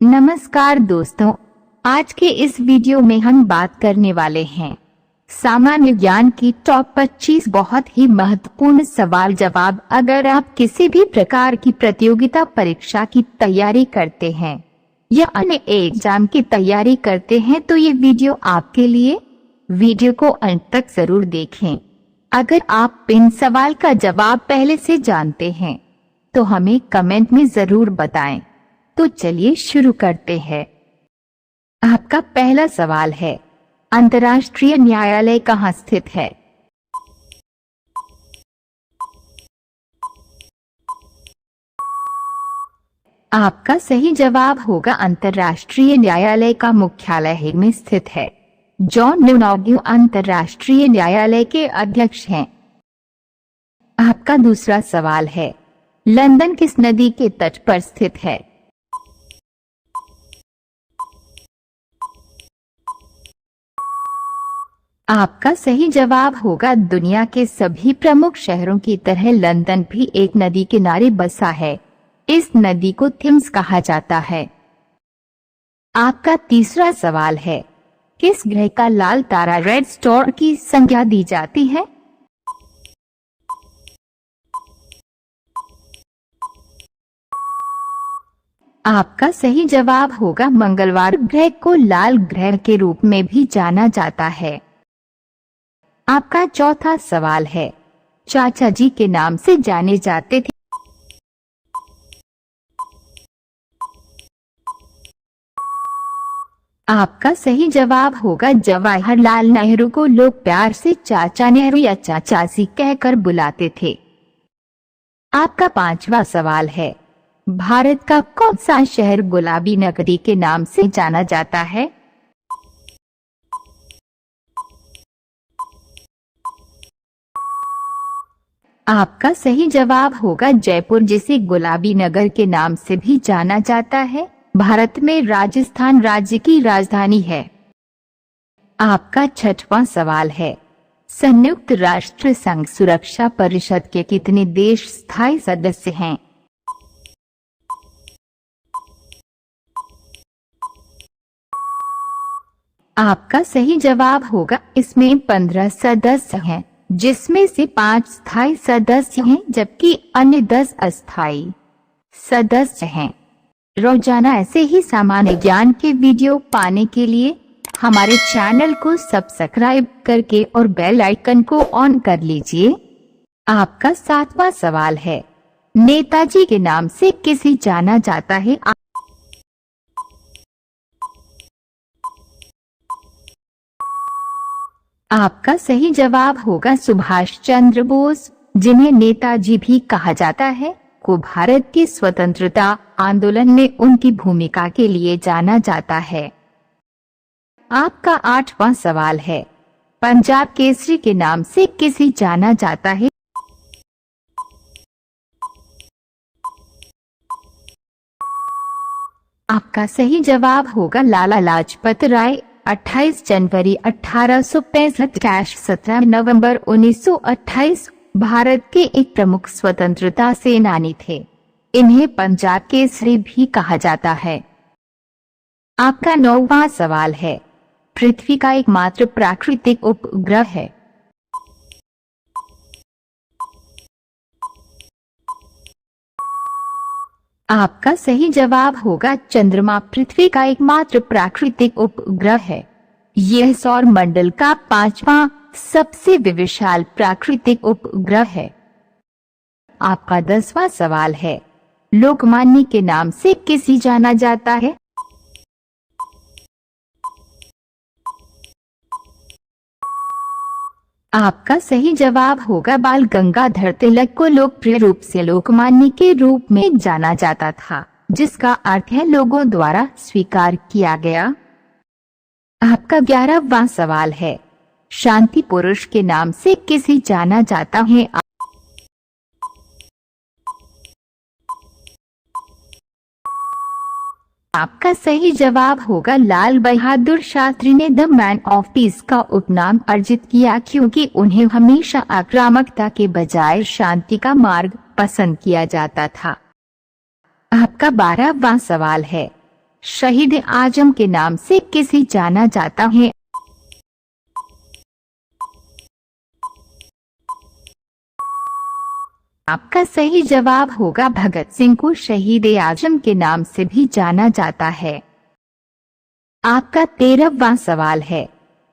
नमस्कार दोस्तों, आज के इस वीडियो में हम बात करने वाले हैं सामान्य ज्ञान की टॉप 25 बहुत ही महत्वपूर्ण सवाल जवाब। अगर आप किसी भी प्रकार की प्रतियोगिता परीक्षा की तैयारी करते हैं या अन्य एग्जाम की तैयारी करते हैं तो ये वीडियो आपके लिए। वीडियो को अंत तक जरूर देखें। अगर आप इन सवाल का जवाब पहले से जानते हैं तो हमें कमेंट में जरूर बताएं। तो चलिए शुरू करते हैं। आपका पहला सवाल है, अंतर्राष्ट्रीय न्यायालय कहाँ स्थित है? आपका सही जवाब होगा अंतर्राष्ट्रीय न्यायालय का मुख्यालय हेग में स्थित है। जॉन न्यूनॉग्यू अंतर्राष्ट्रीय न्यायालय के अध्यक्ष हैं। आपका दूसरा सवाल है, लंदन किस नदी के तट पर स्थित है? आपका सही जवाब होगा दुनिया के सभी प्रमुख शहरों की तरह लंदन भी एक नदी किनारे बसा है। इस नदी को थेम्स कहा जाता है। आपका तीसरा सवाल है, किस ग्रह का लाल तारा रेड स्टार की संज्ञा दी जाती है? आपका सही जवाब होगा मंगलवार ग्रह को लाल ग्रह के रूप में भी जाना जाता है। आपका चौथा सवाल है, चाचा जी के नाम से जाने जाते थे? आपका सही जवाब होगा जवाहरलाल नेहरू को लोग प्यार से चाचा नेहरू या चाचाजी कहकर बुलाते थे। आपका पांचवा सवाल है, भारत का कौन सा शहर गुलाबी नगरी के नाम से जाना जाता है? आपका सही जवाब होगा जयपुर, जिसे गुलाबी नगर के नाम से भी जाना जाता है। भारत में राजस्थान राज्य की राजधानी है। आपका छठवां सवाल है, संयुक्त राष्ट्र संघ सुरक्षा परिषद के कितने देश स्थायी सदस्य हैं? आपका सही जवाब होगा इसमें 15 सदस्य हैं, जिसमें से 5 स्थायी सदस्य हैं जबकि अन्य 10 अस्थायी सदस्य हैं। रोजाना ऐसे ही सामान्य ज्ञान के वीडियो पाने के लिए हमारे चैनल को सब्सक्राइब करके और बेल आइकन को ऑन कर लीजिए। आपका सातवां सवाल है, नेताजी के नाम से किसे जाना जाता है? आपका सही जवाब होगा सुभाष चंद्र बोस, जिन्हें नेताजी भी कहा जाता है, को भारत की स्वतंत्रता आंदोलन में उनकी भूमिका के लिए जाना जाता है। आपका आठवां सवाल है, पंजाब केसरी के नाम से किसे जाना जाता है? आपका सही जवाब होगा लाला लाजपत राय। 28 जनवरी 1865 17 नवंबर 1928 भारत के एक प्रमुख स्वतंत्रता सेनानी थे। इन्हें पंजाब केसरी भी कहा जाता है। आपका 9वां सवाल है, पृथ्वी का एकमात्र प्राकृतिक उपग्रह है? आपका सही जवाब होगा चंद्रमा पृथ्वी का एकमात्र प्राकृतिक उपग्रह है। यह सौर मंडल का 5वां सबसे विशाल प्राकृतिक उपग्रह है। आपका 10वां सवाल है, लोकमान्य के नाम से किसे जाना जाता है? आपका सही जवाब होगा बाल गंगाधर तिलक को लोकप्रिय रूप से लोकमान्य के रूप में जाना जाता था, जिसका अर्थ है लोगों द्वारा स्वीकार किया गया। आपका 11वां सवाल है, शांति पुरुष के नाम से किसे जाना जाता है? आपका सही जवाब होगा लाल बहादुर शास्त्री ने द मैन ऑफ पीस का उपनाम अर्जित किया, क्योंकि उन्हें हमेशा आक्रामकता के बजाय शांति का मार्ग पसंद किया जाता था। आपका 12वां सवाल है, शहीद आजम के नाम से किसे जाना जाता है? आपका सही जवाब होगा भगत सिंह को शहीद आजम के नाम से भी जाना जाता है। आपका 13वां सवाल है,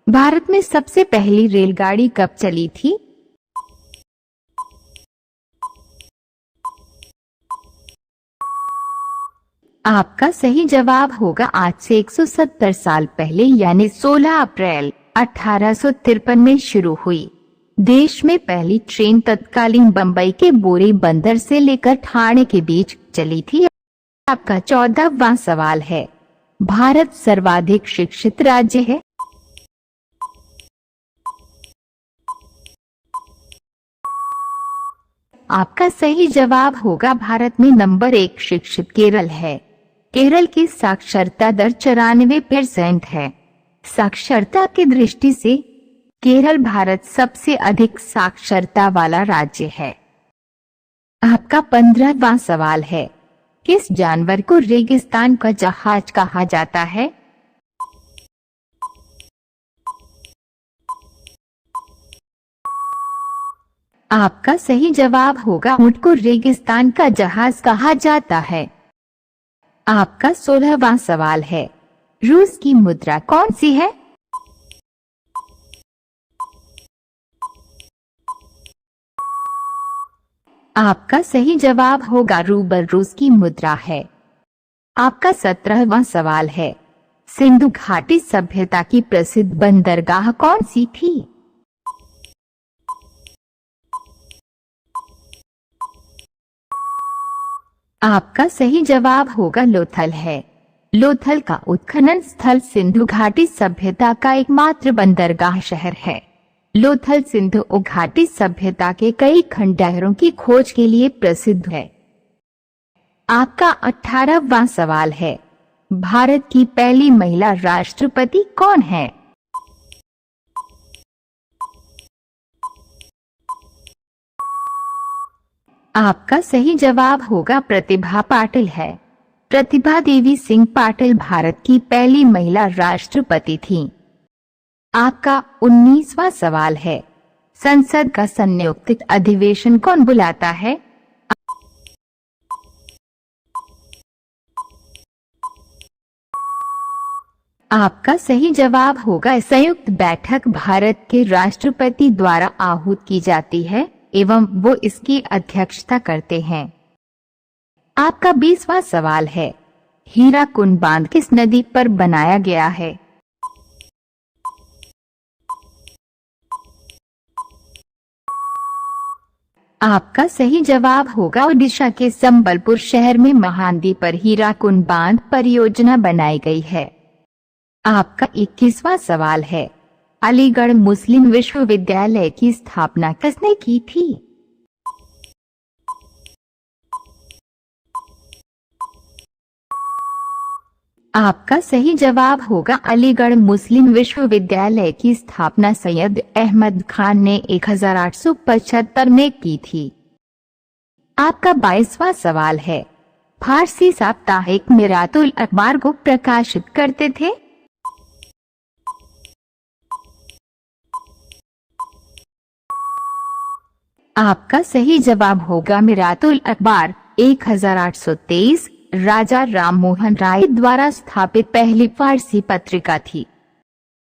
भारत में सबसे पहली रेलगाड़ी कब चली थी? आपका सही जवाब होगा आज से 170 साल पहले यानी 16 अप्रैल 1853 में शुरू हुई। देश में पहली ट्रेन तत्कालीन बंबई के बोरी बंदर से लेकर ठाणे के बीच चली थी। आपका 14वां सवाल है, भारत सर्वाधिक शिक्षित राज्य है? आपका सही जवाब होगा भारत में नंबर 1 शिक्षित केरल है। केरल की साक्षरता दर 94% है। साक्षरता की दृष्टि से केरल भारत सबसे अधिक साक्षरता वाला राज्य है। आपका 15वां सवाल है, किस जानवर को रेगिस्तान का जहाज कहा जाता है? आपका सही जवाब होगा ऊंट को रेगिस्तान का जहाज कहा जाता है। आपका 16वां सवाल है, रूस की मुद्रा कौन सी है? आपका सही जवाब होगा रूबल रूस की मुद्रा है। आपका 17वां सवाल है, सिंधु घाटी सभ्यता की प्रसिद्ध बंदरगाह कौन सी थी? आपका सही जवाब होगा लोथल है। लोथल का उत्खनन स्थल सिंधु घाटी सभ्यता का एकमात्र बंदरगाह शहर है। लोथल सिंधु घाटी सभ्यता के कई खंडहरों की खोज के लिए प्रसिद्ध है। आपका 18वां सवाल है, भारत की पहली महिला राष्ट्रपति कौन है? आपका सही जवाब होगा प्रतिभा पाटिल है। प्रतिभा देवी सिंह पाटिल भारत की पहली महिला राष्ट्रपति थीं। आपका 19वां सवाल है, संसद का संयुक्त अधिवेशन कौन बुलाता है? आपका सही जवाब होगा संयुक्त बैठक भारत के राष्ट्रपति द्वारा आहूत की जाती है एवं वो इसकी अध्यक्षता करते हैं। आपका 20वां सवाल है, हीराकुंड बांध किस नदी पर बनाया गया है? आपका सही जवाब होगा ओडिशा के संबलपुर शहर में महानदी पर हीराकुंड बांध परियोजना बनाई गई है। आपका 21वां सवाल है, अलीगढ़ मुस्लिम विश्वविद्यालय की स्थापना किसने की थी? आपका सही जवाब होगा अलीगढ़ मुस्लिम विश्वविद्यालय की स्थापना सैयद अहमद खान ने 1875 में की थी। आपका 22वां सवाल है, फारसी साप्ताहिक मिरातुल अखबार को प्रकाशित करते थे? आपका सही जवाब होगा मिरातुल अखबार 1823 राजा राम मोहन राय द्वारा स्थापित पहली फारसी पत्रिका थी।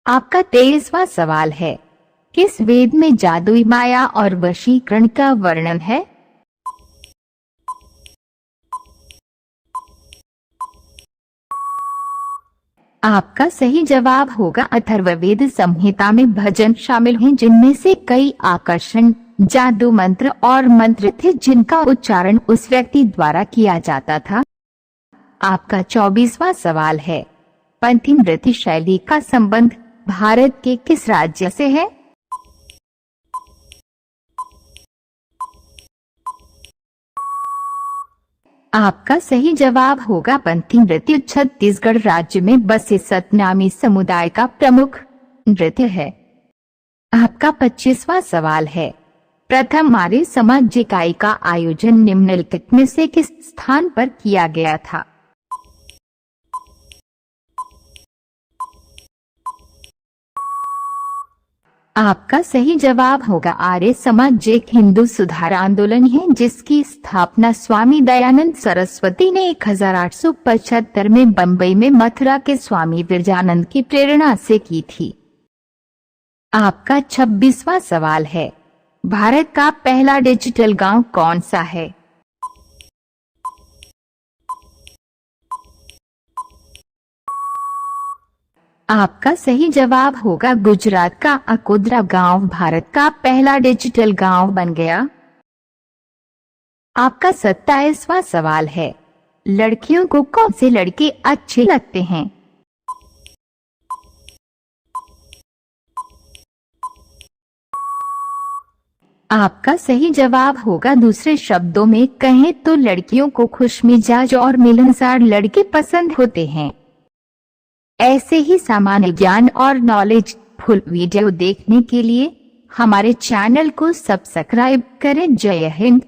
आपका 23वां सवाल है, किस वेद में जादुई माया और वशीकरण का वर्णन है? आपका सही जवाब होगा अथर्ववेद संहिता में भजन शामिल हैं जिनमें से कई आकर्षण जादू मंत्र और मंत्र थे जिनका उच्चारण उस व्यक्ति द्वारा किया जाता था। आपका 24वां सवाल है, पंथी नृत्य शैली का संबंध भारत के किस राज्य से है? आपका सही जवाब होगा पंथी नृत्य छत्तीसगढ़ राज्य में बसे सतनामी समुदाय का प्रमुख नृत्य है। आपका 25वां सवाल है, प्रथम आर्य समाज इकाई का आयोजन निम्नलिखित में से किस स्थान पर किया गया था? आपका सही जवाब होगा आर्य समाज एक हिंदू सुधार आंदोलन है जिसकी स्थापना स्वामी दयानंद सरस्वती ने 1875 में बंबई में मथुरा के स्वामी विरजानंद की प्रेरणा से की थी। आपका 26वां सवाल है, भारत का पहला डिजिटल गांव कौन सा है? आपका सही जवाब होगा गुजरात का अकोदरा गांव भारत का पहला डिजिटल गांव बन गया। आपका 27वां सवाल है, लड़कियों को कौन से लड़के अच्छे लगते हैं? आपका सही जवाब होगा दूसरे शब्दों में कहें तो लड़कियों को खुशमिजाज और मिलनसार लड़के पसंद होते हैं। ऐसे ही सामान्य ज्ञान और नॉलेज फुल वीडियो देखने के लिए हमारे चैनल को सब्सक्राइब करें। जय हिंद।